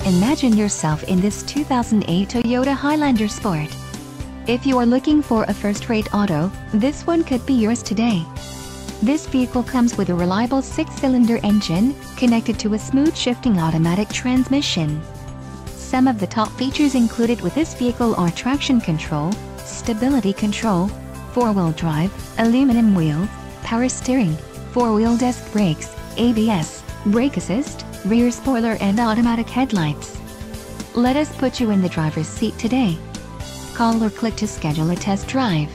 Imagine yourself in this 2008 Toyota Highlander Sport. If you are looking for a first-rate auto, this one could be yours today. This vehicle comes with a reliable 6-cylinder engine, connected to a smooth shifting automatic transmission. Some of the top features included with this vehicle are traction control, stability control, 4-wheel drive, aluminum wheels, power steering, 4-wheel disc brakes, ABS, brake assist, rear spoiler and automatic headlights. Let us put you in the driver's seat today. Call or click to schedule a test drive.